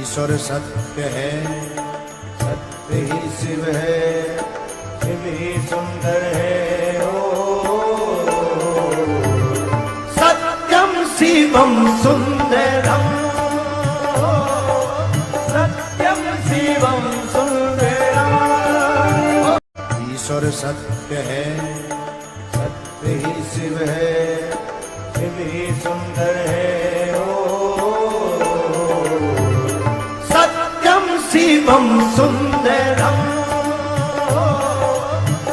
ईश्वर सत्य है, सत्य ही शिव है, शिव ही सुंदर है। ओ सत्यम शिवम सुंदरम, सत्यम शिवम सुंदरम। ईश्वर सत्य है, सत्य ही शिव है, शिव ही सुंदर है। ओ सत्यम शिवम सुंदरम,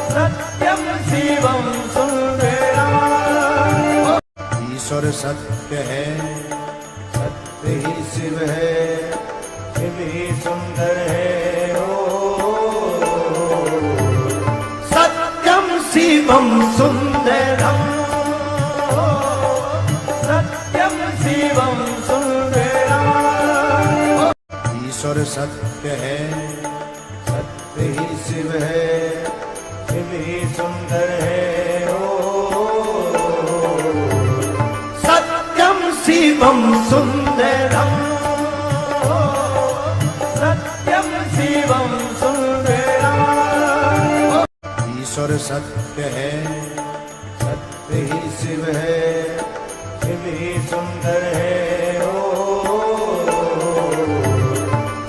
सत्यम शिवम सुंदरम। ईश्वर सत्य है, सत्य ही शिव है, शिव ही सुंदर है। ओ सत्यम शिवम सुंदरम, सत्यम शिवम सुंदरम। ईश्वर सत्य है, सत्य ही शिव है, शिव ही सुंदर है। ओ सत्यम शिवम सुंदरम, सत्यम शिवम सुंदरम। ईश्वर सत्य है, सत्य ही शिव है, शिव ही सुंदर है। ओ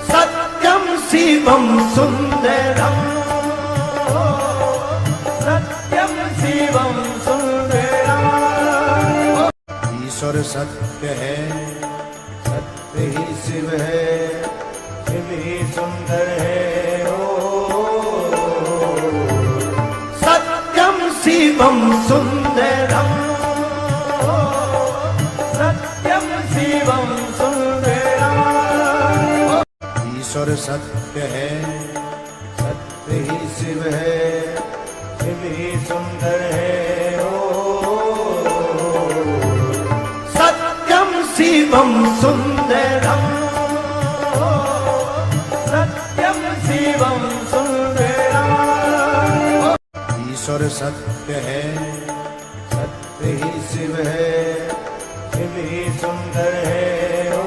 सत्यम शिवम सुंदरम, सत्यम शिवम सुंदरम। ईश्वर सत्य है, सत्य ही शिव है, शिव ही सुंदर है। ओ सत्यम शिवम सुंदरम, सत्यम शिवम सुंदरम। ईश्वर सत्य है, सत्य ही शिव है, शिव ही सुंदर है। ओ सत्यम शिवम सुंदरम, सत्यम शिवम सुंदरम। ईश्वर सत्य है, सत्य ही शिव है, शिव ही सुंदर है। ओ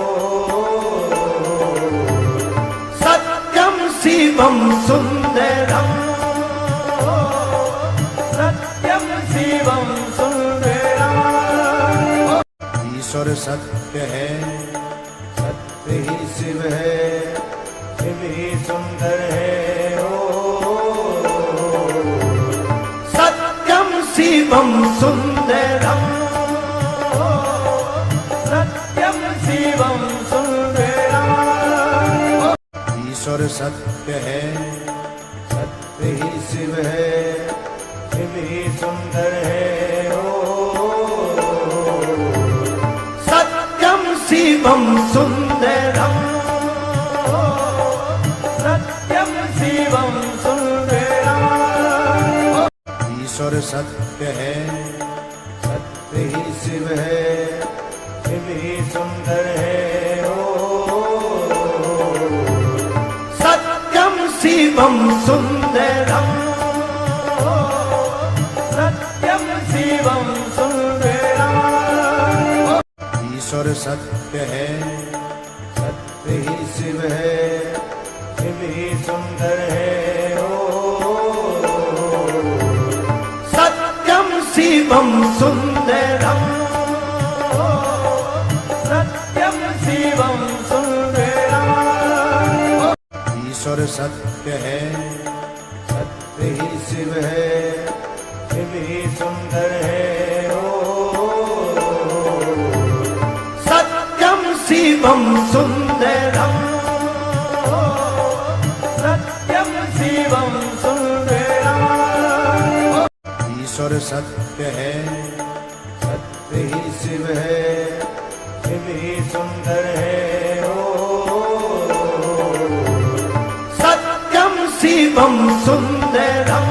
सत्यम शिवम सुंदरम, सत्यम शिवम सुंदरम। ईश्वर सत्य है, सत्य ही शिव है, शिव ही सुंदर है। ओ सत्यम शिवम सुंदरम, सत्यम शिवम सुंदरम। ईश्वर सत्य है, सत्य ही शिव है, शिव ही सुंदर है। ओ सत्यम शिवम सुंदरम, सत्यम शिवम सुंदरम। ईश्वर सत्य है, सत्य ही शिव है, शिव ही सुंदर है। ओ सत्यम शिवम सुंदरम, सत्यम शिवम सुंदरम। ईश्वर सत्य है, सत्य ही शिव है, शिव ही सुंदर है। ओ सत्यम शिवम सुंदरम, सत्यम शिवम सुंदरम। ईश्वर सत्य है, सत्य ही शिव है, शिव ही सुंदर है। ओ सत्यम शिवम सुंदरम, सत्यम शिवम सुंदरम। ईश्वर सत्य है, सत्य ही शिव है, शिव ही सुंदर है। ओ सत्यम शिवम सुंदरम,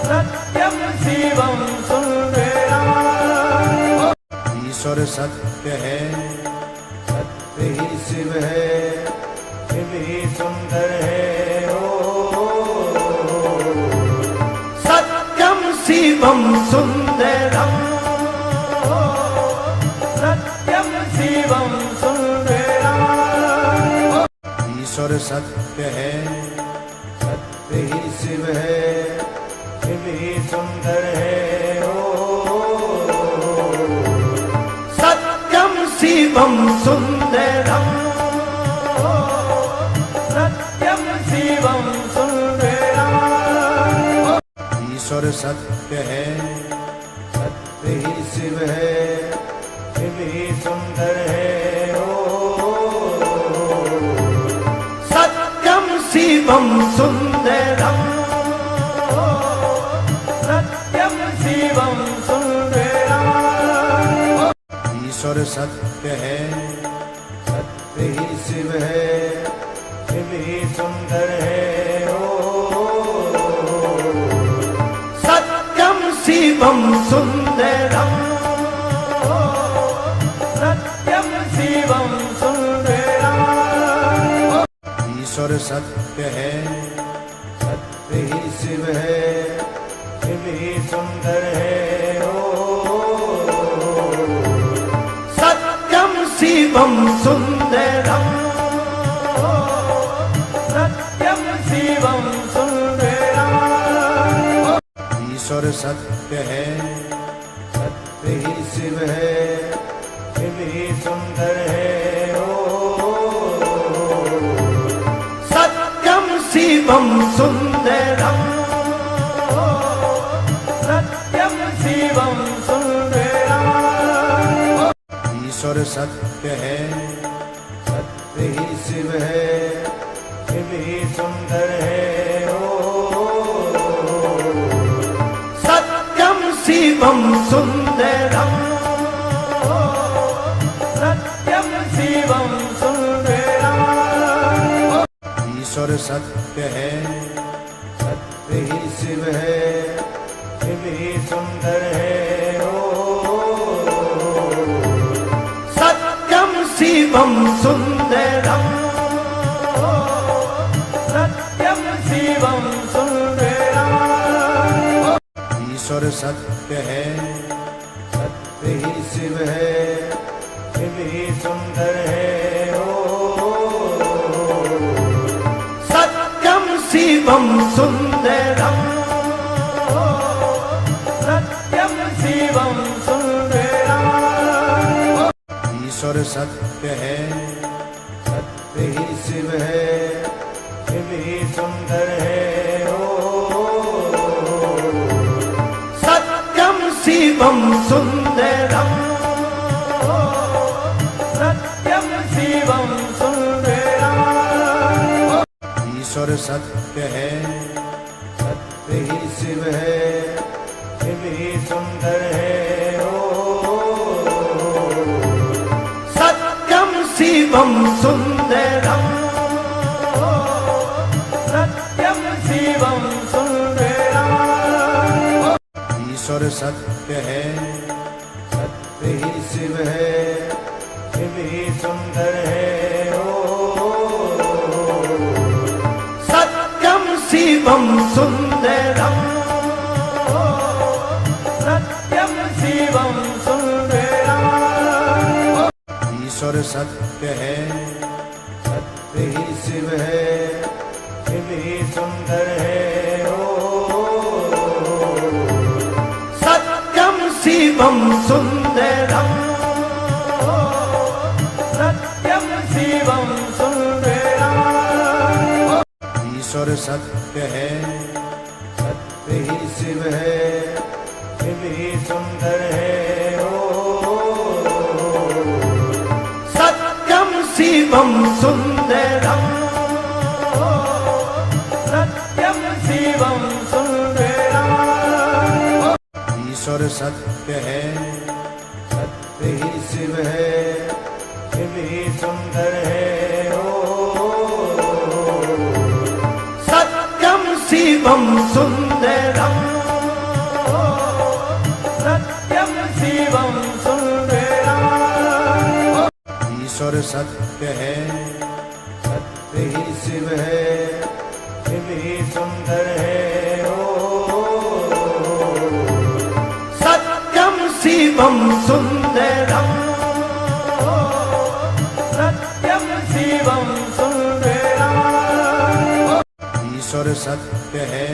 सत्यम शिवम सुंदरम। ईश्वर सत्य है, सत्य ही शिव है, शिव ही सुंदर है। ओ सत्यम शिवम सुंदरम, सत्यम शिवम सुंदरम। ईश्वर सत्य है, सत्य ही शिव है, शिव ही सुंदर है। ओ सत्यम शिवम सुंदरम, सत्यम शिवम सुंदरम। ईश्वर सत्य है, सत्य ही शिव है, शिव ही सुंदर है। ओ सत्यम शिवम सुंदरम, सत्यम शिवम सुंदरम। ईश्वर सत्य है, सत्य ही शिव है, शिव ही सुंदर है। ओ सत्यम शिवम सुंदरम, सत्यम शिवम सुंदरम। ईश्वर सत्य है, सत्य ही शिव है, शिव ही सुंदर है। ओ सत्यम शिवम सुंदरम, सत्यम शिवम सुंदरम। ईश्वर सत्य है, सत्य ही शिव है, शिव ही सुंदर है। ओ सत्यम शिवम सुंदरम, सत्यम शिवम सुंदरम। ईश्वर सत्य है, सत्य ही शिव है, शिव ही सुंदर है। ओ सत्यम शिवम सुंदरम, सत्यम शिवम सुंदरम। ईश्वर सत्य है, सत्य ही शिव है, शिव ही सुंदर है। ओ सत्यम शिवम सुंदरम, सत्यम शिवम सुंदरम। ईश्वर सत्य है, सत्य ही शिव है, शिव ही सुंदर है। ओ सत्यम शिवम सुंदरम, सत्यम शिवम सुंदरम। ईश्वर सत्य है, सत्य ही शिव है, शिव ही सुंदर है। ओ सत्यम शिवम सुंदरम, सत्यम शिवम सुंदरम। ईश्वर सत्य है, सत्य ही शिव है, शिव ही सुंदर है। ओ सत्यम शिवम सुंदरम, सत्यम शिवम सुंदरम। ईश्वर सत्य है, सत्य ही शिव है, शिव ही सुंदर है। ओ सत्यम शिवम सुंदरम, सत्यम शिवम सुंदरम। ईश्वर सत्य है, सत्य ही शिव है, शिव ही सुंदर है। ओ सत्यम शिवम सुंदरम, सत्यम शिवम सुंदरम। ईश्वर सत्य है, सत्य ही शिव है, शिव ही सुंदर है। ओ सत्यम शिवम सुंदरम, सत्यम शिवम सुंदरम। ईश्वर सत्य है, सत्य ही शिव है, शिव ही सुंदर है। ओ सत्यम शिवम सुंदरम, सत्यम शिवम सुंदरम। ईश्वर सत्य है, सत्य ही शिव है, शिव ही सुंदर है। ओ सत्यम शिवम सुंदरम, सत्यम शिवम सुंदरम। ईश्वर सत्य है,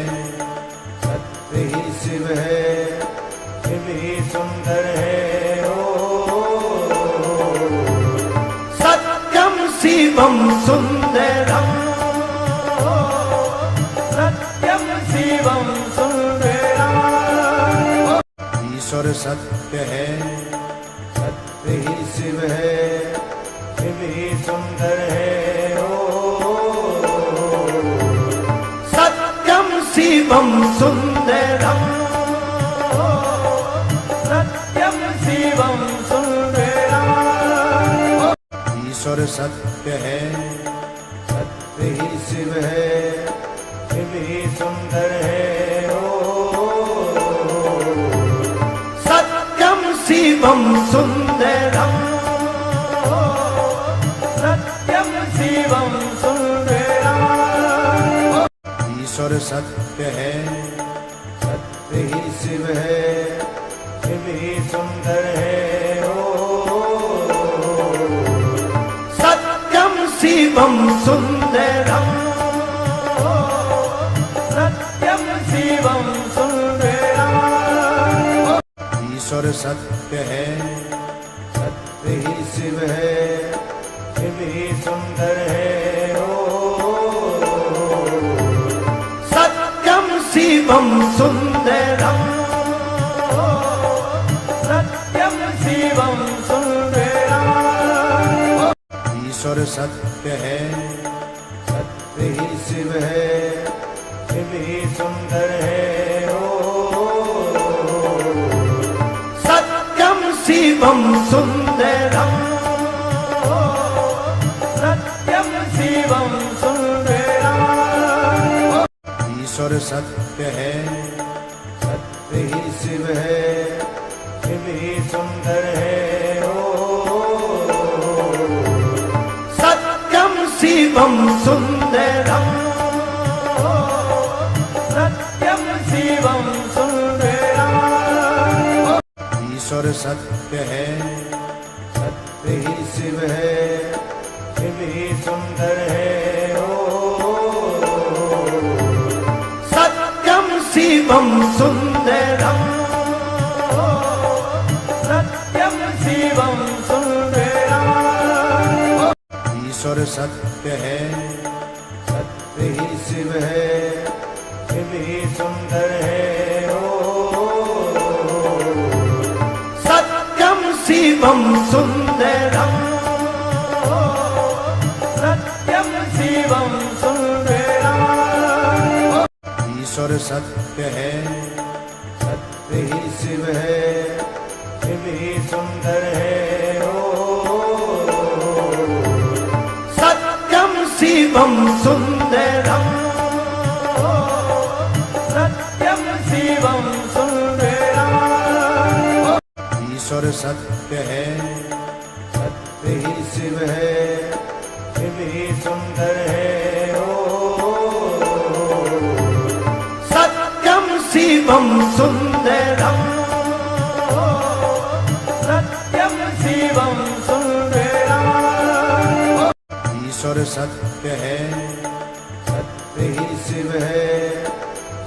सत्य ही शिव है, शिव ही सुंदर है। ओ सत्यम शिवम सुंदरम, सत्यम शिवम सुंदरम। ईश्वर सत्य है, सत्य ही शिव है, शिव ही सुंदर है। ओ सत्यम शिवम सुंदरम, सत्यम शिवम सुंदरम। ईश्वर सत्य है, सत्य ही शिव है, शिव ही सुंदर है। ओ सत्यम शिवम सुंदरम, सत्यम शिवम सुंदरम। ईश्वर सत्य है, सत्य ही शिव है, शिव ही सुंदर है। ओ सत्यम शिवम सुंदरम, सत्यम शिवम सुंदरम। ईश्वर सत्य है, सत्य ही शिव है, शिव ही सुंदर है। ओ सत्यम शिवम सुंदरम, सत्यम शिवम सुंदरम। ईश्वर सत्य है, सत्य ही शिव है, शिव ही सुंदर है। ओ सत्यम शिवम सुंदरम, सत्यम शिवम सुंदरम। ईश्वर सत्य है, सत्य ही शिव है, शिव ही सुंदर है। ओ सत्यम शिवम सुंदरम, सत्यम शिवम सुंदरम। ईश्वर सत्य है, सत्य ही शिव है, शिव ही सुंदर है। ओ सत्यम शिवम सुंदरम, सत्यम शिवम सुंदरम। ईश्वर सत्य है, सत्य ही शिव है, शिव ही सुंदर है। ओ सत्यम शिवम सुंदरम, सत्यम शिवम सुंदरम। ईश्वर सत्य है, सत्य ही शिव है, शिव ही सुंदर है। ओ सत्यम शिवम सुंदरम, सत्यम शिवम सुंदरम। ईश्वर सत्य है, सत्य ही शिव है, शिव ही सुंदर है। ओ सत्यम शिवम सुंदरम, सत्यम शिवम सुंदरम। ईश्वर सत्य है, सत्य ही शिव है,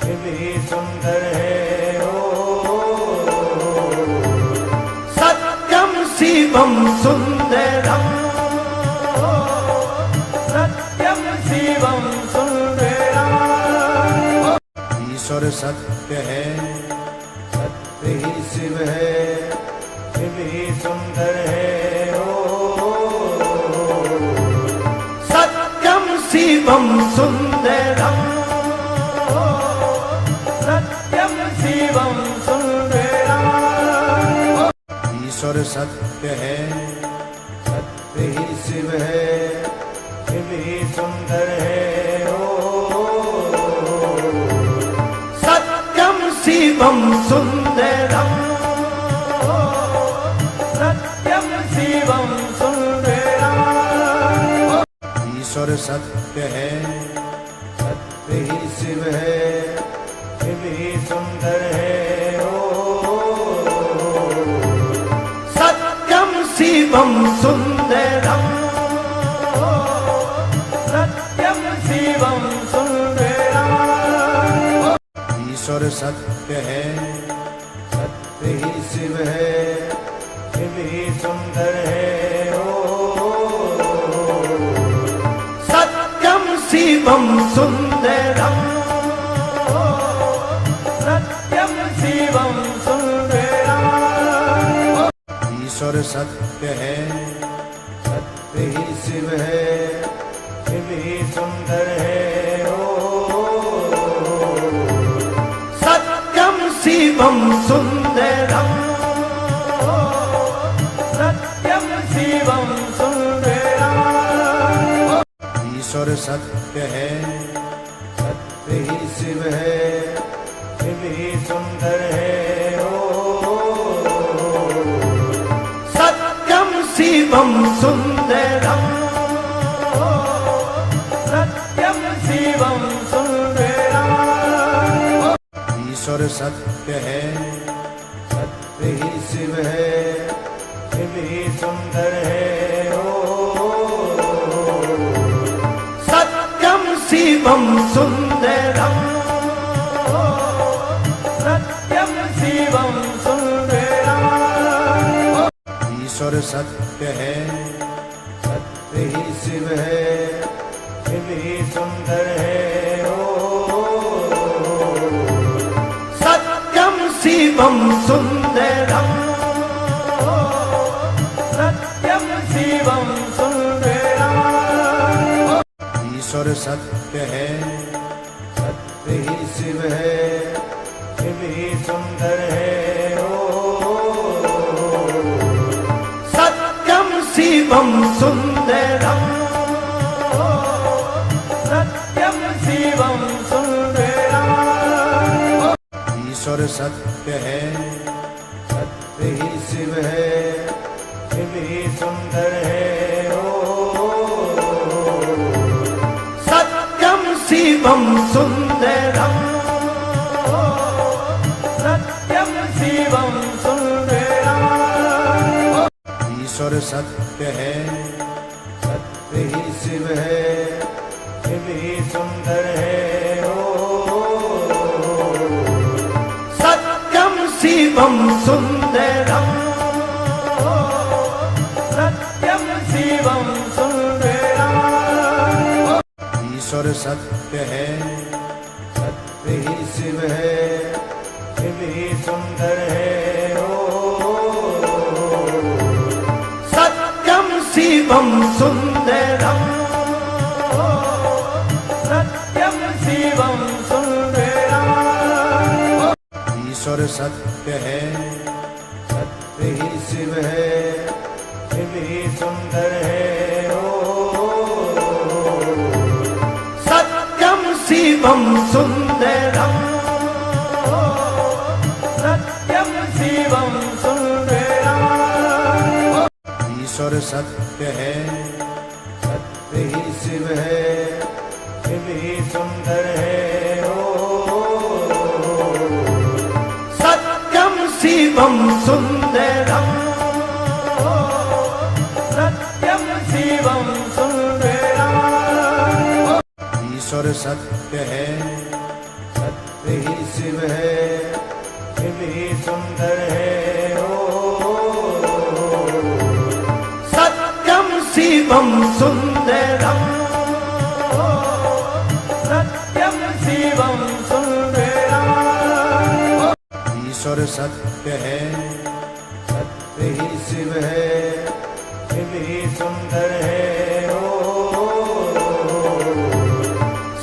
शिव ही सुंदर है। ओ सत्यम शिवम सुंदरम, सत्यम शिवम सुंदरम। ईश्वर सत्य है, सत्य ही शिव है, शिव ही सुंदर है। ओ सत्यम शिवम सुंदरम, सत्यम शिवम सुंदरम। ईश्वर सत्य है, सत्य ही शिव है, शिव ही सुंदर है। ओ सत्यम शिवम सुंदरम, सत्यम शिवम सुंदरम। ईश्वर सत्य है, सत्य ही शिव है, शिव ही सुंदर है। ओ सत्यम शिवम सुंदरम, सत्यम शिवम सुंदरम। ईश्वर सत्य है, सत्य ही शिव है, शिव ही सुंदर है। ओ सत्यम शिवम सुंदरम, सत्यम शिवम सुंदरम। ईश्वर सत्य है, सत्य ही शिव है, शिव ही सुंदर है। ओ सत्यम शिवम सुंदरम, सत्यम शिवम सुंदरम। ईश्वर सत्य है, सत्य ही शिव है, शिव ही सुंदर है। ओ सत्यम शिवम सुंदरम, सत्यम शिवम सुंदरम। ईश्वर सत्य है, सत्य ही शिव है, शिव ही सुंदर है। ओ सत्यम शिवम सुंदरम, सत्यम शिवम सुंदरम। ईश्वर सत्य है, सत्य ही शिव है, शिव ही सुंदर है। ओ सत्यम शिवम सुंदरम, सत्यम शिवम सुंदरम। ईश्वर सत्य है, सत्य ही शिव है, शिव ही सुंदर है। ओ सत्यम शिवम सुंदरम, सत्यम शिवम सुंदरम। ईश्वर सत्य है, सत्य ही शिव है, शिव ही सुंदर है। ओ सत्यम शिवम सुंदरम, सत्यम शिवम सुंदरम। ईश्वर सत्य है, सत्य ही शिव है, शिव ही सुंदर है। ओ सत्यम शिवम सुंदरम, सत्यम शिवम सुंदरम। ईश्वर सत्य है, सत्य ही शिव है, शिव ही सुंदर है। ओ सत्यम शिवम सुंदरम, सत्यम शिवम सुंदरम। ईश्वर सत्य है, सत्य ही शिव है, शिव ही सुंदर है। ओ सत्यम शिवम सुंदरम, सत्यम शिवम सुंदरम। ईश्वर सत्य है, सत्य ही शिव है, शिव ही सुंदर है। ओ सत्यम शिवम सुंदरम, सत्यम शिवम सुंदरम। ईश्वर सत्य है, सत्य ही शिव है, शिव ही सुंदर है। ओ सत्यम शिवम सुंदरम, सत्यम शिवम सुंदरम। ईश्वर सत्य है, सत्य ही शिव है, शिव ही सुंदर है। ओ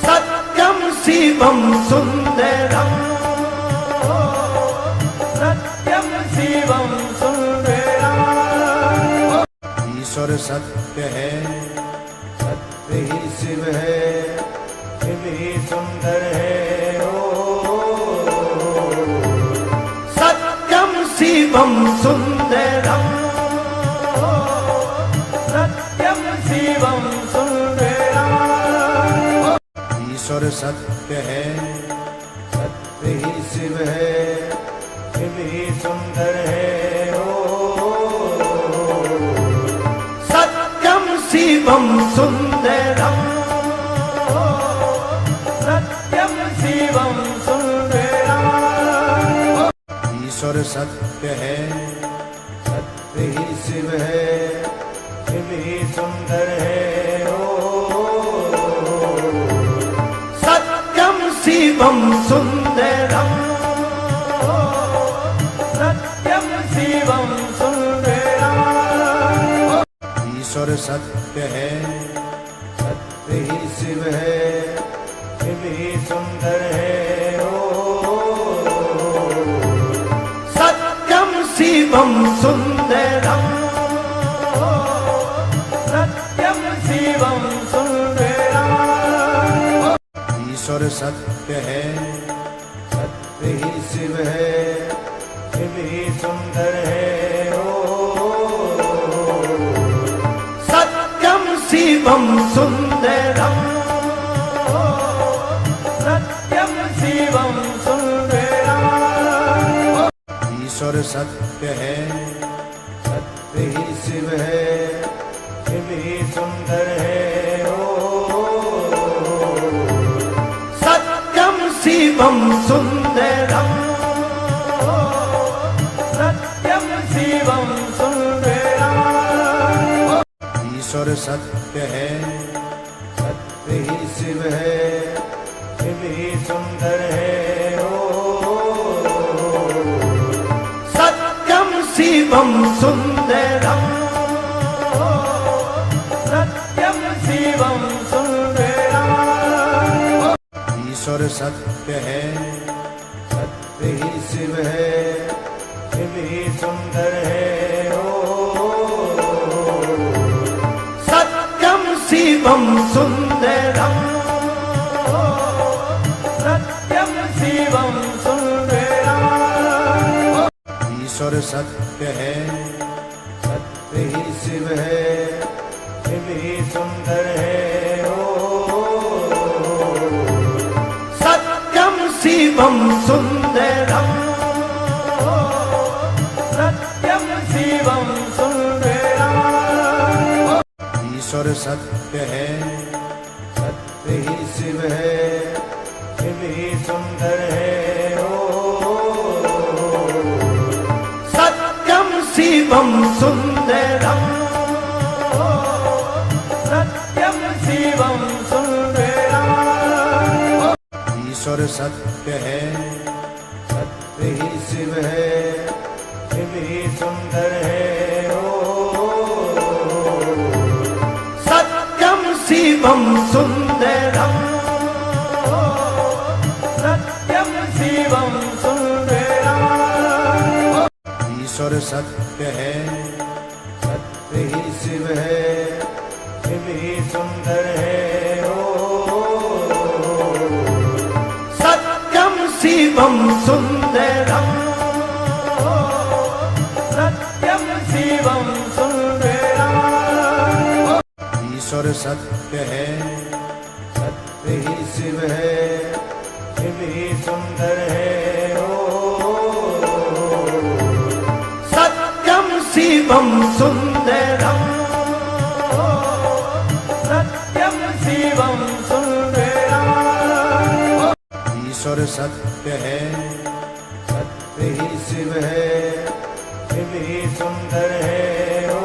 सत्यम शिवम सुंदरम, सत्यम शिवम सुंदरम। ईश्वर सत्य है, सत्य ही शिव है, शिव ही सुंदर है। ओ सत्यम शिवम सुंदरम, सत्यम शिवम सुंदरम। ईश्वर सत्य है, सत्य ही शिव है, शिव ही सुंदर है। ओ सत्यम शिवम सुंदरम, सत्यम शिवम सुंदरम। ईश्वर सत्य है, सत्य ही शिव है, शिव ही सुंदर है। ओ सत्यम शिवम सुंदरम, सत्यम शिवम सुंदरम। ईश्वर सत्य है, सत्य ही शिव है, शिव ही सुंदर है। ओ सत्यम शिवम सुंदरम, सत्यम शिवम सुंदरम। ईश्वर सत्य है, सत्य ही शिव है, शिव ही सुंदर है। ओ सत्यम शिवम सुंदरम, सत्यम शिवम सुंदरम। ईश्वर सत्य है, सत्य ही शिव है, शिव ही सुंदर है। ओ सत्यम शिवम सुंदरम, सत्यम शिवम सुंदरम। ईश्वर सत्य है, सत्य ही शिव है, शिव ही सुंदर है। ओ सत्यम शिवम सुंदरम, सत्यम शिवम सुंदरम। ईश्वर सत्य है, सत्य ही शिव है, शिव ही सुंदर है। ओ सत्यम शिवम सुंदरम, सत्यम शिवम सुंदरम। ईश्वर सत्य है, सत्य ही शिव है, शिव ही सुंदर है। ओ सत्यम शिवम सुंदरम, सत्यम शिवम सुंदरम। ईश्वर सत्य है, सत्य ही शिव है, शिव ही सुंदर है। ओ सत्यम शिवम सुंदरम, सत्यम शिवम सुंदरम। ईश्वर सत्य है, सत्य ही शिव है, शिव ही सुंदर है। ओ सत्यम शिवम सुंदरम, सत्यम शिवम सुंदरम। ईश्वर सत्य है, सत्य ही शिव है, शिव ही सुंदर है। ओ सत्यम शिवम सुंदरम, सत्यम शिवम सुंदरम। ईश्वर सत्य है, सत्य ही शिव है, शिव ही सुंदर है। ओ सत्यम शिवम सुंदरम, सत्यम शिवम सुंदरम। ईश्वर सत्य है, सत्य ही शिव है, शिव ही सुंदर है। ओ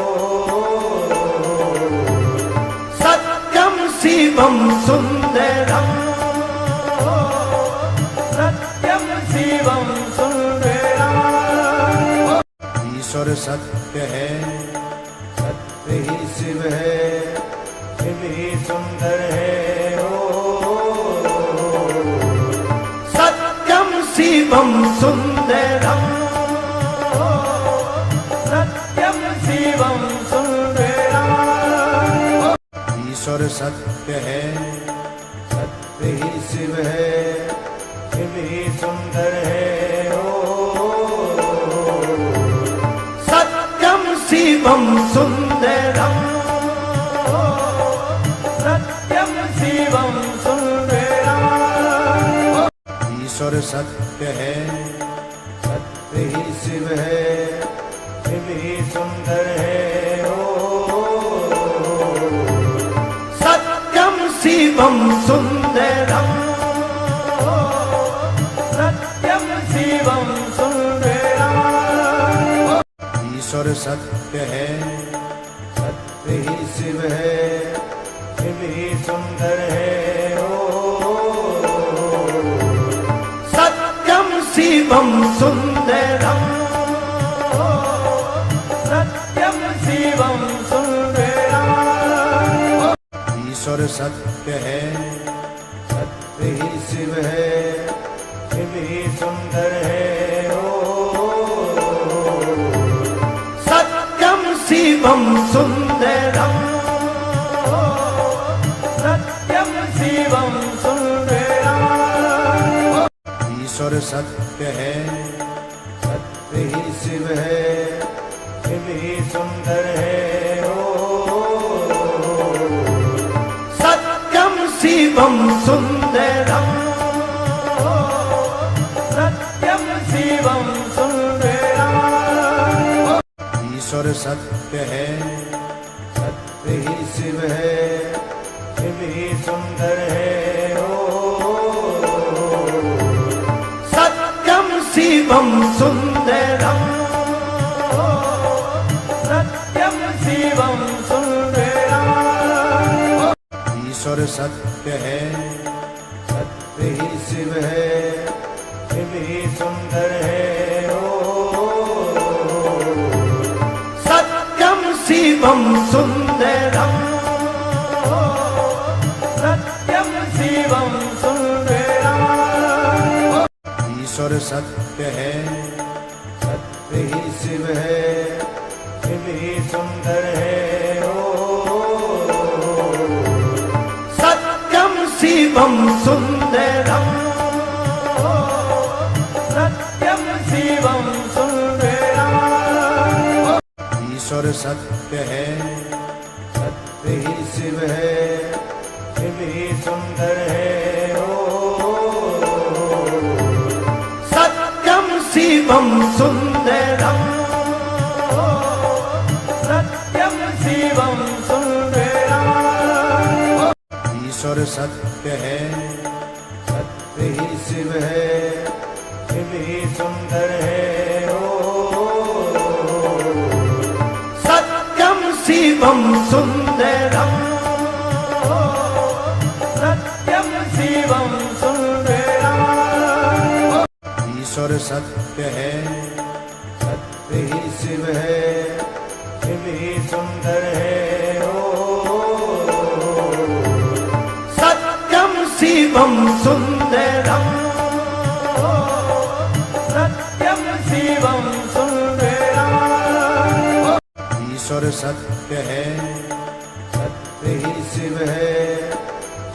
सत्यम शिवम सुंदरम, सत्यम शिवम सुंदरम। ईश्वर सत्य है, सत्य ही शिव है, शिव ही सुंदर है। ओ सत्यम शिवम सुंदरम, सत्यम शिवम सुंदरम। ईश्वर सत्य है, सत्य ही शिव है, शिव ही सुंदर है। ओ सत्यम शिवम सुंदरम, सत्यम शिवम सुंदरम। ईश्वर सत्य है, सत्य ही शिव है, शिव ही सुंदर है। ओ सत्यम शिवम सुंदरम, सत्यम शिवम सुंदरम। ईश्वर सत्य है, सत्य ही शिव है, शिव ही सुंदर है। ओ सत्यम शिवम सुंदरम, सत्यम शिवम सुंदरम। ईश्वर सत्य है, सत्य ही शिव है, शिव ही सुंदर है। ओ सत्यम शिवम सुंदरम, सत्यम शिवम सुंदरम। ईश्वर सत्य है, सत्य ही शिव है, शिव ही सुंदर है। ओ सत्यम शिवम सुंदरम, सत्यम शिवम सुंदरम। ईश्वर सत्य है, सत्य ही शिव है, शिव ही सुंदर है। ओ सत्यम शिवम सुंदरम, सत्यम शिवम सुंदरम। ईश्वर सत्य है, सत्य ही शिव है, शिव ही सुंदर है। ओ सत्यम शिवम सुंदरम, सत्यम शिवम सुंदरम। ईश्वर सत्य है, सत्य ही शिव है, शिव ही सुंदर है। ओ सत्यम शिवम सुंदरम, सत्यम शिवम सुंदरम। ईश्वर सत्य है, सत्य ही शिव है, शिव ही सुंदर है। ओ सत्यम शिवम सुंदरम, सत्यम शिवम सुंदरम। ईश्वर सत्य है, सत्य ही शिव है, शिव ही सुंदर है। ओ सत्यम शिवम सुंदरम, सत्यम शिवम सुंदरम। ईश्वर सत्य है, सत्य ही शिव है, शिव ही सुंदर है। ओ सत्यम शिवम सुंदरम, सत्यम शिवम सुंदरम। ईश्वर सत्य है, सत्य ही शिव है,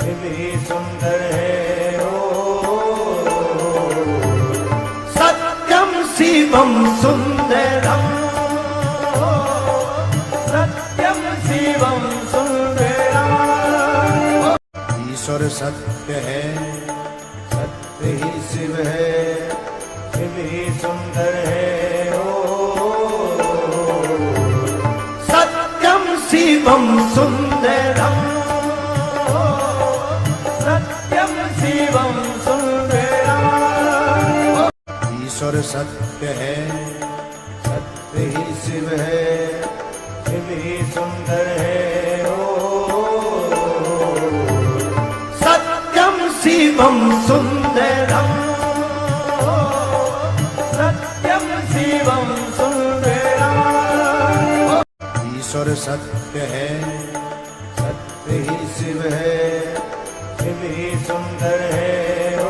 शिव ही सुंदर है। ओ सत्यम शिवम सुंदरम, सत्यम शिवम सुंदरम। ईश्वर सत्य है, सत्य ही शिव है, शिव ही सुंदर है। ओ सत्यम शिवम सुंदरम, सत्यम शिवम सुंदरम। ईश्वर सत्य है, सत्य ही शिव है, शिव ही सुंदर है। ओ सत्यम शिवम सुंदरम, सत्यम शिवम सुंदरम। ईश्वर सत्य है, सत्य ही शिव है, शिव ही सुंदर है। ओ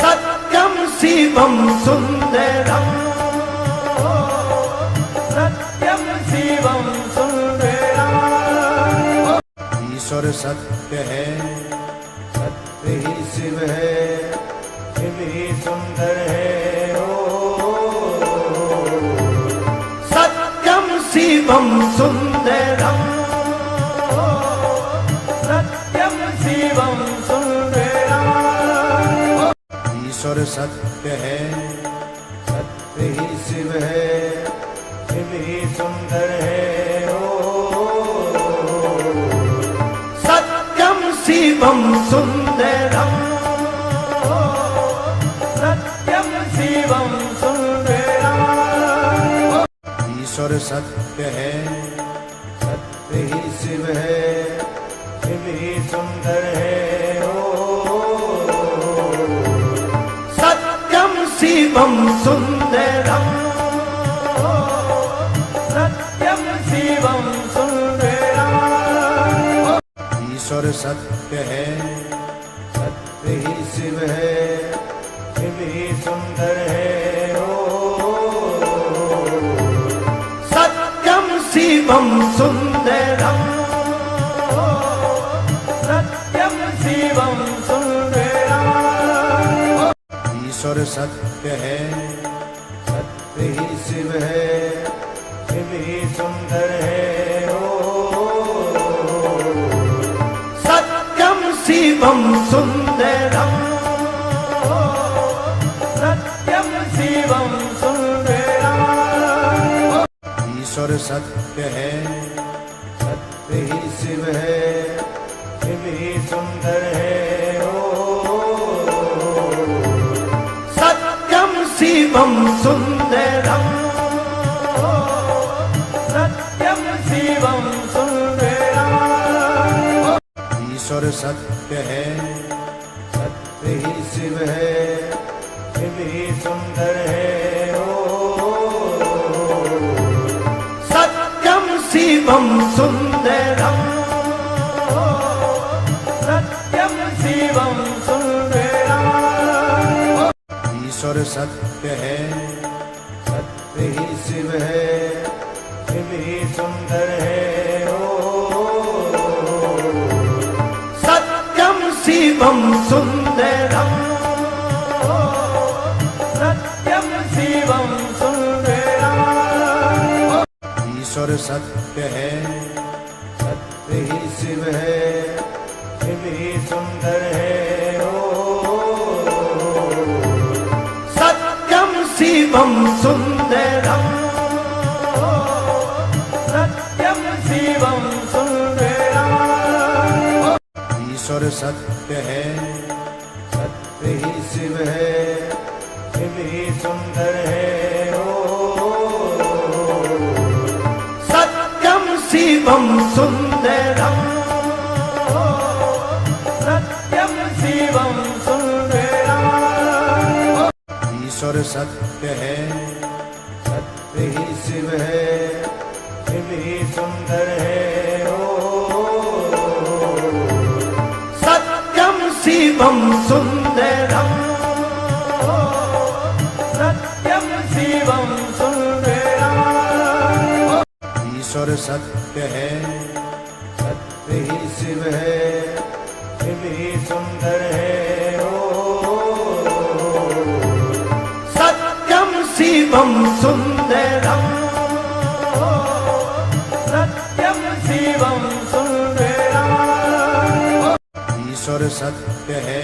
सत्यम शिवम सुंदरम, सत्यम शिवम सुंदरम। ईश्वर सत्य है, सत्य ही शिव है, शिव ही सुंदर है। ओ सत्यम शिवम सुंदरम, सत्यम शिवम सुंदरम। ईश्वर सत्य है, सत्य ही शिव है, शिव ही सुंदर है। ओ सत्यम शिवम सुंदरम, सत्यम शिवम सुंदरम। ईश्वर सत्य है, सत्य ही शिव है, शिव ही सुंदर है। ओ सत्यम शिवम सुंदरम, सत्यम शिवम सुंदरम। ईश्वर सत्य है, सत्य ही शिव है, शिव ही सुंदर है। ओ सत्यम शिवम सुंदरम, सत्यम शिवम सुंदरम। ईश्वर सत्य है, सत्य ही शिव है, शिव ही सुंदर है। ओ सत्यम शिवम सुंदरम, सत्यम शिवम सुंदरम। ईश्वर सत्य है, सत्य ही शिव है, शिव ही सुंदर है। ओ सत्यम शिवम सुंदरम, सत्यम शिवम सुंदरम। ईश्वर सत्य है, सत्य ही शिव है, शिव ही सुंदर है। ओ सत्यम शिवम सुंदरम, सत्यम शिवम सुंदरम। ईश्वर सत्य है, सत्य ही शिव है, शिव ही सुंदर है। ओ सत्यम शिवम सुंदरम, सत्यम शिवम सुंदरम। ईश्वर सत्य है, सत्य ही शिव है, शिव ही सुंदर है। ओ सत्यम शिवम सुंदरम, सत्यम शिवम सुंदरम। ईश्वर सत्य है, सत्य ही शिव है, शिव ही सुंदर है। ओ सत्यम शिवम सुंदरम, सत्यम शिवम सुंदरम। ईश्वर सत्य है, सत्य ही शिव है, शिव ही सुंदर है। ओ सत्यम शिवम सुंदरम, सत्यम शिवम सुंदरम। ईश्वर सत्य है, सत्य ही शिव है, शिव ही सुंदर है। ओ सत्यम शिवम सुंदरम, सत्यम शिवम सुंदरम। ईश्वर सत्य है,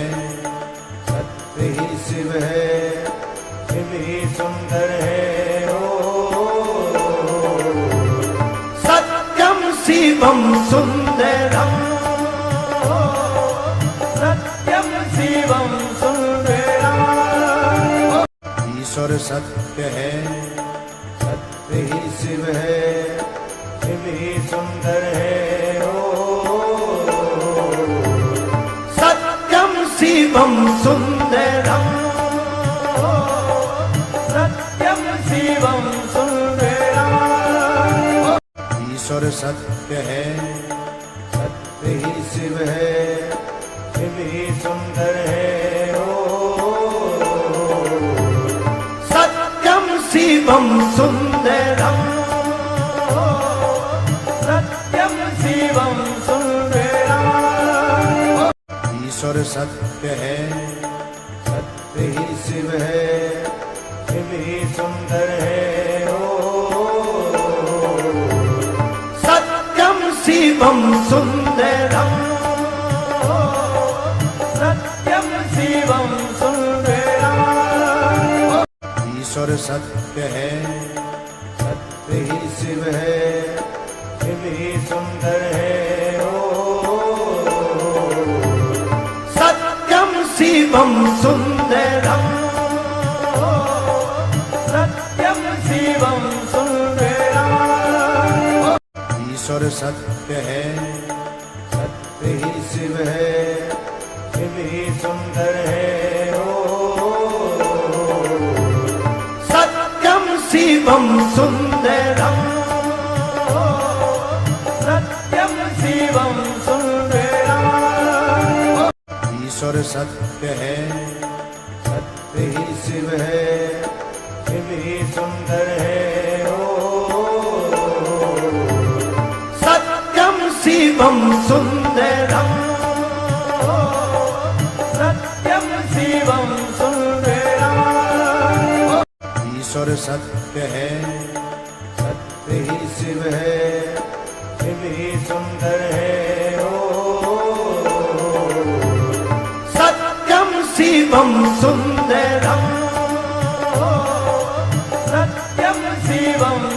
सत्य ही शिव है, शिव ही सुंदर है। ओ सत्यम शिवम सुंदरम, सत्यम शिवम सुंदरम। ईश्वर सत्य है, सत्य ही शिव है, शिव ही सुंदर है। ओ सत्यम शिवम सुंदरम, सत्यम शिवम सुंदरम। ईश्वर सत्य है, सत्य ही शिव है, शिव ही सुंदर है। ओ सत्यम शिवम सुंदरम, सत्यम शिवम सुंदरम। ईश्वर सत्य है, सत्य ही शिव है, शिव ही सुंदर है। ओ सत्यम शिवम सुंदरम, सत्यम शिवम सुंदरम। ईश्वर सत्य है, सत्य ही शिव है, शिव ही सुंदर है। ओ सत्यम शिवम सुंदरम, सत्यम शिवम सुंदरम। ईश्वर सत्य है, सत्य ही शिव है, शिव ही सुंदर है। ओ सत्यम शिवम सुंदरम, सत्यम शिवम सुंदरम। ईश्वर सत्य है, सत्य ही शिव है, शिव ही सुंदर है। ओ सत्यम शिवम सुंदरम, सत्यम शिवम सुंदरम। ईश्वर सत्य है, सत्य ही शिव है, शिव ही सुंदर है। ओ सत्यम शिवम सुंदरम, सत्यम शिवम